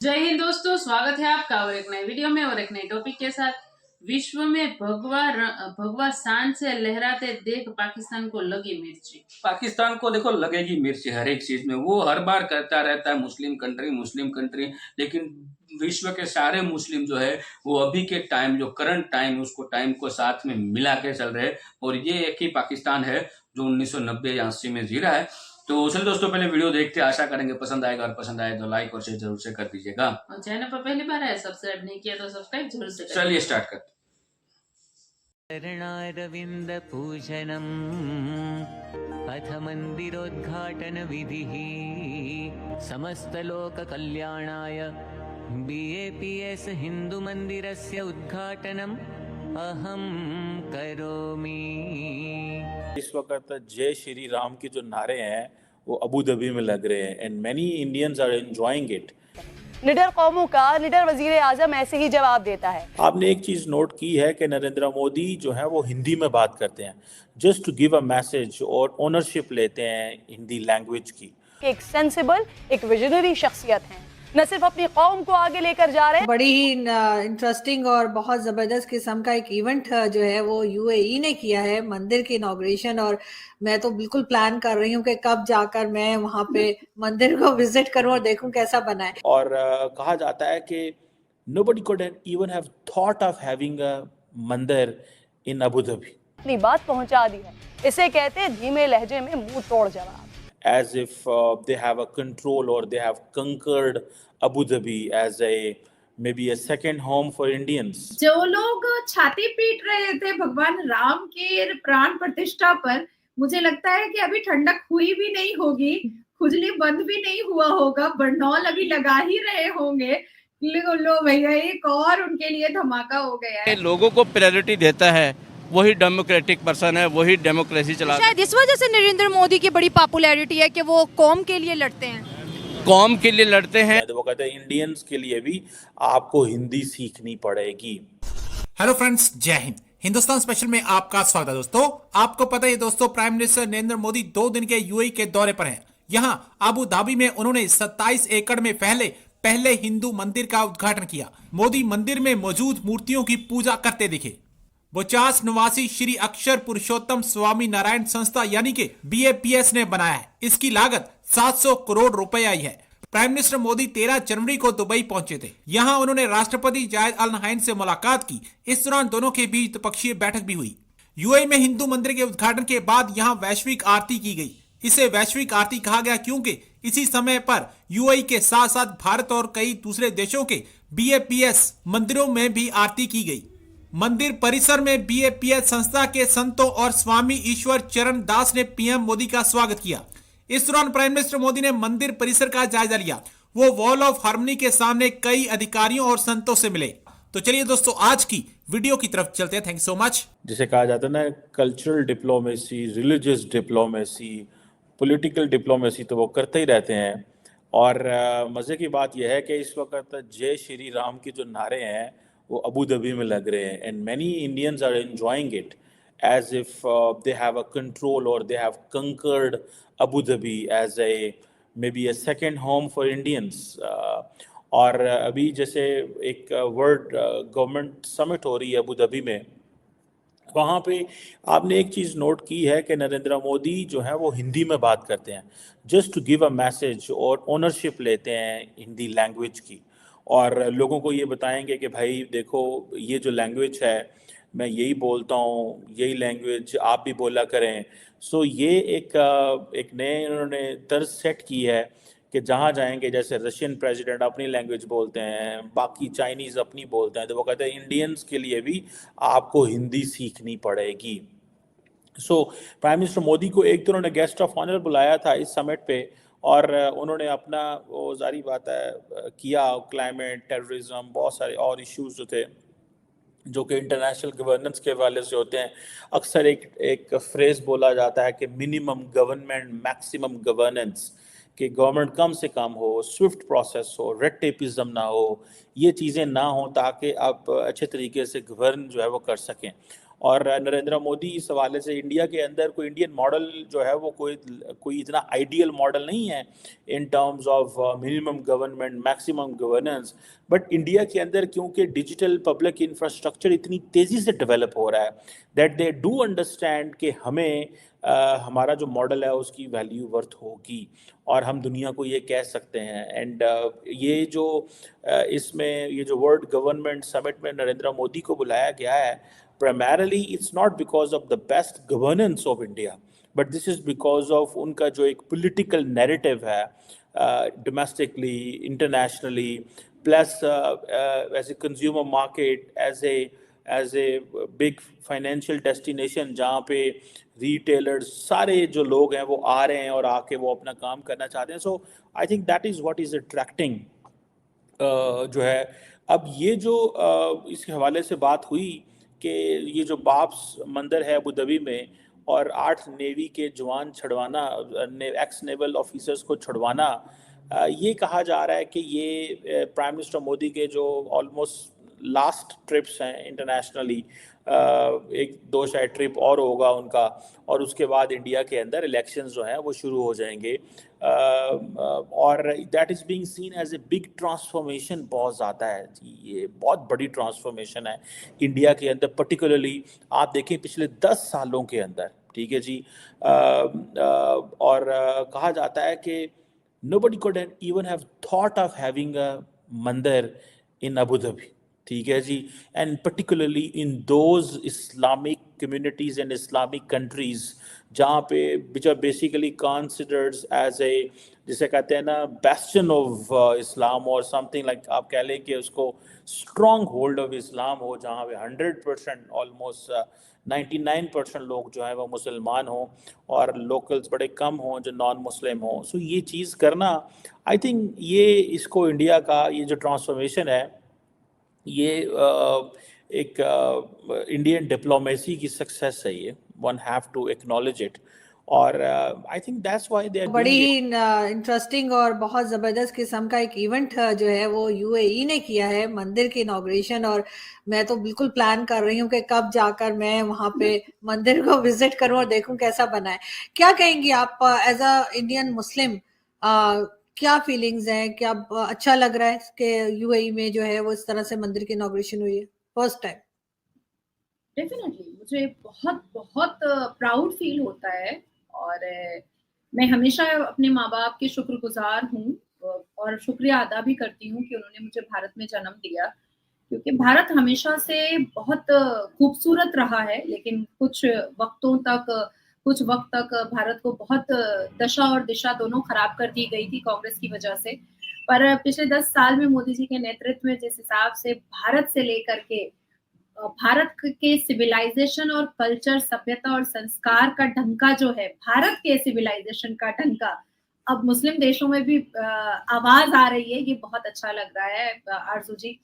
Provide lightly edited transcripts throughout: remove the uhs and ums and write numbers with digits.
जय हिंद दोस्तों, स्वागत है आपका और एक नए वीडियो में और एक नए टॉपिक के साथ। विश्व में भगवा शान से लहराते देख पाकिस्तान को लगी मिर्ची। पाकिस्तान को देखो लगेगी मिर्ची हर एक चीज में। वो हर बार कहता रहता है मुस्लिम कंट्री, लेकिन विश्व के सारे मुस्लिम जो है वो अभी के टाइम, जो करंट टाइम, उसको टाइम को साथ में मिला के चल रहे हैं। और ये एक ही पाकिस्तान है जो 1990 या 80 में जी रहा है। तो चलिए दोस्तों, पहले वीडियो देखते हैं, आशा करेंगे पसंद आएगा, और पसंद आए तो लाइक और शेयर जरूर से कर दीजिएगा। और चैनल पर पहली बार है, सब्सक्राइब नहीं किया तो सब्सक्राइब जरूर से करें। चलिए स्टार्ट करते हैं। चरणारविंद पूजनम् अथ मंदिरोद्घाटन विधिः समस्त लोक कल्याणाय BAPS हिंदू मंदिरस्य उद्घाटनम् अहं करोमि। इस वक्त जय श्री राम के जो नारे हैं वो अबू धाबी में लग रहे हैं and many Indians are enjoying it. निडर कौमों का निडर वजीर आजम ऐसे ही जवाब देता है। आपने एक चीज नोट की है कि नरेंद्र मोदी जो है वो हिंदी में बात करते हैं, just to give a message, और ओनरशिप लेते हैं हिंदी लैंग्वेज की। एक सेंसिबल, एक विजनरी शख्सियत हैं, न सिर्फ अपनी कौम को आगे लेकर जा रहे हैं। बड़ी ही इंटरेस्टिंग और बहुत ज़बरदस्त किस्म का एक इवेंट जो है वो यूएई ने किया है, मंदिर की इनॉग्रेशन। और मैं तो बिल्कुल प्लान कर रही हूँ कि कब जाकर मैं वहाँ पे मंदिर को विजिट करूँ और देखूँ कैसा बना है। और कहा जाता है कि nobody could even have thought of having a मंदिर in अबू धाबी। अपनी बात पहुंचा दी है, इसे कहते हैं धीमे लहजे में मुंह तोड़ जवाब। As if they have a control or they have conquered Abu Dhabi as a maybe a second home for Indians. जो लोग छाती पीट रहे थे भगवान राम के प्राण प्रतिष्ठा पर, मुझे लगता है कि अभी ठंडक हुई भी नहीं होगी, खुजली बंद भी नहीं हुआ होगा, बरनौल अभी लगा ही रहे होंगे। लो भैया, एक और उनके लिए धमाका हो गया है। लोगों को प्रायोरिटी देता है, वही डेमोक्रेटिक पर्सन है, वही डेमोक्रेसी चलाता है। शायद इस वजह से नरेंद्र मोदी की बड़ी पॉपुलैरिटी है कि वो कौम के लिए लड़ते हैं, कौम के लिए लड़ते हैं। तो वो कहते हैं इंडियंस के लिए भी आपको हिंदी सीखनी पड़ेगी। हेलो फ्रेंड्स, जय हिंद। हिंदुस्तान स्पेशल में आपका स्वागत है। दोस्तों, आपको पता है दोस्तों, प्राइम मिनिस्टर नरेंद्र मोदी 2 दिन के यूएई के दौरे पर हैं। यहां अबू धाबी में उन्होंने 27 एकड़ में पहले हिंदू मंदिर का उद्घाटन किया। मोदी मंदिर में मौजूद मूर्तियों की पूजा करते दिखे। बोचास निवासी श्री अक्षर पुरुषोत्तम स्वामी नारायण संस्था यानी कि BAPS ने बनाया है। इसकी लागत 700 करोड़ रुपए आई है। प्राइम मिनिस्टर मोदी 13 जनवरी को दुबई पहुंचे थे। यहां उन्होंने राष्ट्रपति जायद अल नहायन से मुलाकात की। इस दौरान दोनों के बीच द्विपक्षीय बैठक भी हुई। यूएई में हिंदू मंदिर के उद्घाटन के बाद यहां वैश्विक आरती की गई। इसे वैश्विक आरती कहा गया क्योंकि इसी समय पर यूएई के साथ साथ भारत और कई दूसरे देशों के BAPS मंदिरों में भी आरती की गई। मंदिर परिसर में BAPS संस्था के संतों और स्वामी ईश्वर चरण दास ने PM मोदी का स्वागत किया। इस दौरान प्राइम मिनिस्टर मोदी ने मंदिर परिसर का जायजा लिया। वो वॉल ऑफ हार्मनी के सामने कई अधिकारियों और संतों से मिले। तो चलिए दोस्तों, आज की वीडियो की तरफ चलते हैं। Thank you so much. जिसे कहा जाता है ना, cultural diplomacy, religious diplomacy, political diplomacy, तो वो करते ही रहते हैं। और मज़े की बात यह है कि इस वक्त जय श्री राम के जो नारे हैं वो अबू धाबी में लग रहे हैं and many Indians are enjoying it as if they have a control or they have conquered Abu Dhabi as a maybe a second home for Indians. और अभी जैसे एक वर्ल्ड गवर्नमेंट समिट हो रही है अबू धाबी में, वहाँ पे आपने एक चीज़ नोट की है कि नरेंद्र मोदी जो है वो हिंदी में बात करते हैं, just to give a message, और ओनरशिप लेते हैं हिंदी लैंग्वेज की। और लोगों को ये बताएंगे कि भाई देखो, ये जो लैंग्वेज है मैं यही बोलता हूँ, यही लैंग्वेज आप भी बोला करें। सो ये एक नए उन्होंने तर्ज सेट की है कि जहाँ जाएंगे, जैसे रशियन प्रेसिडेंट अपनी लैंग्वेज बोलते हैं, बाकी चाइनीज़ अपनी बोलते हैं, तो वो कहते हैं इंडियंस के लिए भी आपको हिंदी सीखनी पड़ेगी। सो प्राइम मिनिस्टर मोदी को एक तो उन्होंने गेस्ट ऑफ ऑनर बुलाया था इस समिट पे, और उन्होंने अपना वो जारी बात है किया, क्लाइमेट, टेररिज्म, बहुत सारे और इश्यूज जो थे जो कि इंटरनेशनल गवर्नेंस के हवाले से होते हैं। अक्सर एक फ्रेज़ बोला जाता है कि मिनिमम गवर्नमेंट मैक्सिमम गवर्नेंस, कि गवर्नमेंट कम से कम हो, स्विफ्ट प्रोसेस हो, रेड टेपिज्म ना हो, ये चीज़ें ना हो, ताकि आप अच्छे तरीके से गवर्न जो है वो कर सकें। और नरेंद्र मोदी इस हवाले से इंडिया के अंदर कोई इंडियन मॉडल जो है वो कोई इतना आइडियल मॉडल नहीं है in terms of minimum government, maximum governance, but India के अंदर क्योंकि डिजिटल पब्लिक इंफ्रास्ट्रक्चर इतनी तेज़ी से डेवलप हो रहा है दैट दे डू अंडरस्टैंड कि हमें हमारा जो मॉडल है उसकी वैल्यू वर्थ होगी और हम दुनिया को ये कह सकते हैं। एंड ये जो इसमें ये जो वर्ल्ड गवर्नमेंट समिट में नरेंद्र मोदी को बुलाया गया है, primarily it's not because of the best governance of India, but this is because of उनका जो एक political narrative है domestically, internationally, plus as a consumer market, as a big financial destination जहाँ पे retailers सारे जो लोग हैं वो आ रहे हैं और आके वो अपना काम करना चाहते हैं। So I think that is what is attracting जो है। अब ये जो इसके हवाले से बात हुई कि ये जो बाब्स मंदिर है अबू धाबी में और 8 नेवी के जवान छुड़वाना, एक्स नेवल ऑफिसर्स को छुड़वाना, ये कहा जा रहा है कि ये प्राइम मिनिस्टर मोदी के जो ऑलमोस्ट लास्ट ट्रिप्स हैं इंटरनेशनली, 1-2 शायद ट्रिप और होगा उनका, और उसके बाद इंडिया के अंदर इलेक्शंस जो हैं वो शुरू हो जाएंगे, और that is being seen as a big transformation. बहुत ज़्यादा है, ये बहुत बड़ी ट्रांसफॉर्मेशन है इंडिया के अंदर, पर्टिकुलरली आप देखें पिछले 10 सालों के अंदर, ठीक है जी। और कहा जाता है कि nobody could even have thought of having a मंदिर in Abu Dhabi, ठीक है जी, and particularly in those Islamic communities and Islamic countries जहाँ पे which are basically considered as a, जिसे कहते हैं ना, bastion of Islam or something like, आप कह लें कि उसको strong hold of Islam हो, जहाँ पे 100% almost 99% लोग जो है वो मुसलमान हों और लोकल्स बड़े कम हों जो नॉन मुस्लिम हों। सो ये चीज़ करना, आई थिंक ये इसको इंडिया का ये जो ट्रांसफॉर्मेशन है ये एक इंडियन डिप्लोमेसी की सक्सेस है, ये one have to acknowledge it, और I think that's why they are बड़ी इंटरेस्टिंग और बहुत ज़बरदस्त किस्म का एक इवेंट जो है वो यूएई ने किया है, मंदिर की इनॉग्रेशन, और मैं तो बिल्कुल प्लान कर रही हूँ कि कब जाकर मैं वहाँ पे मंदिर को विजिट करूँ और देखूँ कैसा बना है। क्या कहेंगी आप एज अ इंडियन मुस्लिम, क्या फीलिंग्स हैं, क्या अच्छा लग रहा है कि यूएई में जो है वो इस तरह से मंदिर की इनॉग्रेशन हुई है फर्स्ट टाइम? डेफिनेटली मुझे बहुत बहुत प्राउड फील होता है, और मैं हमेशा अपने माँ बाप के शुक्रगुजार हूँ और शुक्रिया अदा भी करती हूँ कि उन्होंने मुझे भारत में जन्म दिया, क्योंकि भारत हमेशा से बहुत खूबसूरत रहा है, लेकिन कुछ वक्त तक भारत को बहुत दशा और दिशा दोनों खराब कर दी गई थी कांग्रेस की वजह से। पर पिछले 10 साल में मोदी जी के नेतृत्व में जिस हिसाब से भारत से लेकर के भारत के सिविलाइजेशन और कल्चर, सभ्यता और संस्कार का ढंका जो है, भारत के सिविलाइजेशन का ढंका अब मुस्लिम देशों में भी आवाज आ रही है, ये बहुत अच्छा लग रहा है आरजू जी।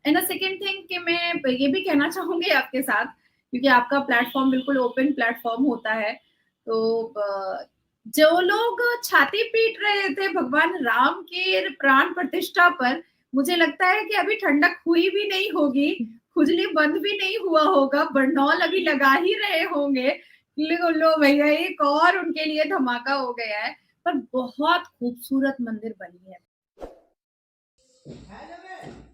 एंड सेकेंड थिंग कि मैं ये भी कहना चाहूंगी आपके साथ, क्योंकि आपका प्लेटफॉर्म बिल्कुल ओपन प्लेटफॉर्म होता है, तो जो लोग छाती पीट रहे थे भगवान राम के प्राण प्रतिष्ठा पर, मुझे लगता है कि अभी ठंडक हुई भी नहीं होगी, खुजली बंद भी नहीं हुआ होगा, बरनौल अभी लगा ही रहे होंगे, लो भैया एक और उनके लिए धमाका हो गया है। पर बहुत खूबसूरत मंदिर बनी है।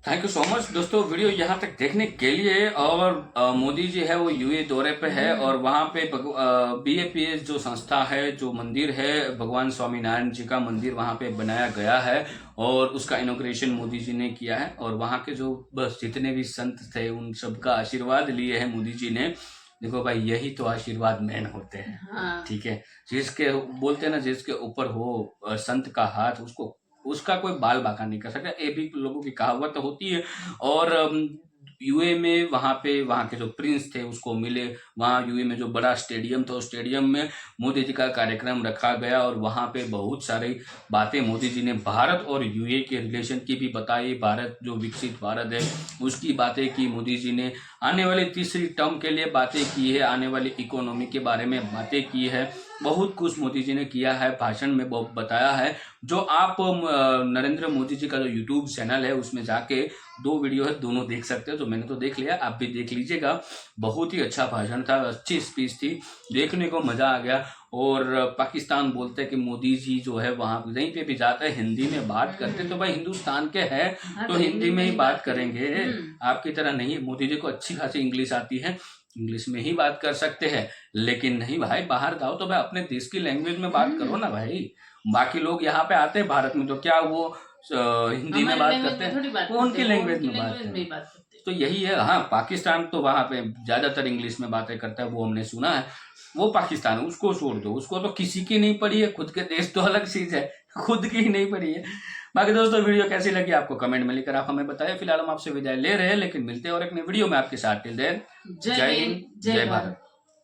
थैंक यू सो मच दोस्तों, वीडियो यहाँ तक देखने के लिए। और मोदी जी है वो यूए दौरे पे है और वहाँ पे BAPS जो संस्था है, जो मंदिर है, भगवान स्वामीनारायण जी का मंदिर वहाँ पे बनाया गया है और उसका इनॉग्रेशन मोदी जी ने किया है। और वहाँ के जो बस जितने भी संत थे उन सबका आशीर्वाद लिए है मोदी जी ने। देखो भाई, यही तो आशीर्वाद मैन होते हैं। हाँ। ठीक है, जिसके बोलते हैं ना, जिसके ऊपर हो संत का हाथ, उसका कोई बाल बाका नहीं कर सकता, ये भी लोगों की कहावत होती है। और यूए में वहाँ के जो प्रिंस थे उसको मिले, वहाँ यूए में जो बड़ा स्टेडियम था उस स्टेडियम में मोदी जी का कार्यक्रम रखा गया और वहाँ पे बहुत सारी बातें मोदी जी ने भारत और यूए के रिलेशन की भी बताई। भारत जो विकसित भारत है उसकी बातें की मोदी जी ने, आने वाली तीसरी टर्म के लिए बातें की है, आने वाली इकोनॉमी के बारे में बातें की है। बहुत कुछ मोदी जी ने किया है, भाषण में बहुत बताया है। जो आप नरेंद्र मोदी जी का जो यूट्यूब चैनल है उसमें जाके 2 वीडियो है, दोनों देख सकते हो। तो मैंने तो देख लिया, आप भी देख लीजिएगा। बहुत ही अच्छा भाषण था, अच्छी स्पीच थी, देखने को मजा आ गया। और पाकिस्तान बोलते हैं कि मोदी जी जो है वहां कहीं पे भी जाते हैं हिंदी में बात करते, तो भाई हिंदुस्तान के हैं तो हिंदी में ही बात करेंगे। आपकी तरह नहीं, मोदी जी को अच्छी खासी इंग्लिश आती है, इंग्लिश में ही बात कर सकते हैं। लेकिन नहीं भाई, बाहर जाओ तो भाई अपने देश की लैंग्वेज में बात करो ना भाई। बाकी लोग यहाँ पे आते हैं भारत में तो क्या वो हिंदी में बात करते हैं, वो उनकी लैंग्वेज में बात करते हैं। तो यही है। हाँ, पाकिस्तान तो वहां पे ज्यादातर इंग्लिश में बातें करता है, वो हमने सुना है। वो पाकिस्तान है, उसको छोड़ दो, उसको तो किसी की नहीं पड़ी है, खुद के देश तो अलग चीज है, खुद की ही नहीं पड़ी है। बाकी दोस्तों वीडियो कैसी लगी आपको कमेंट में लिखकर आप हमें बताइए। फिलहाल हम आपसे विदाई ले रहे हैं, लेकिन मिलते हैं और एक नई वीडियो में आपके साथ। टिल देन जय हिंद, जय भारत।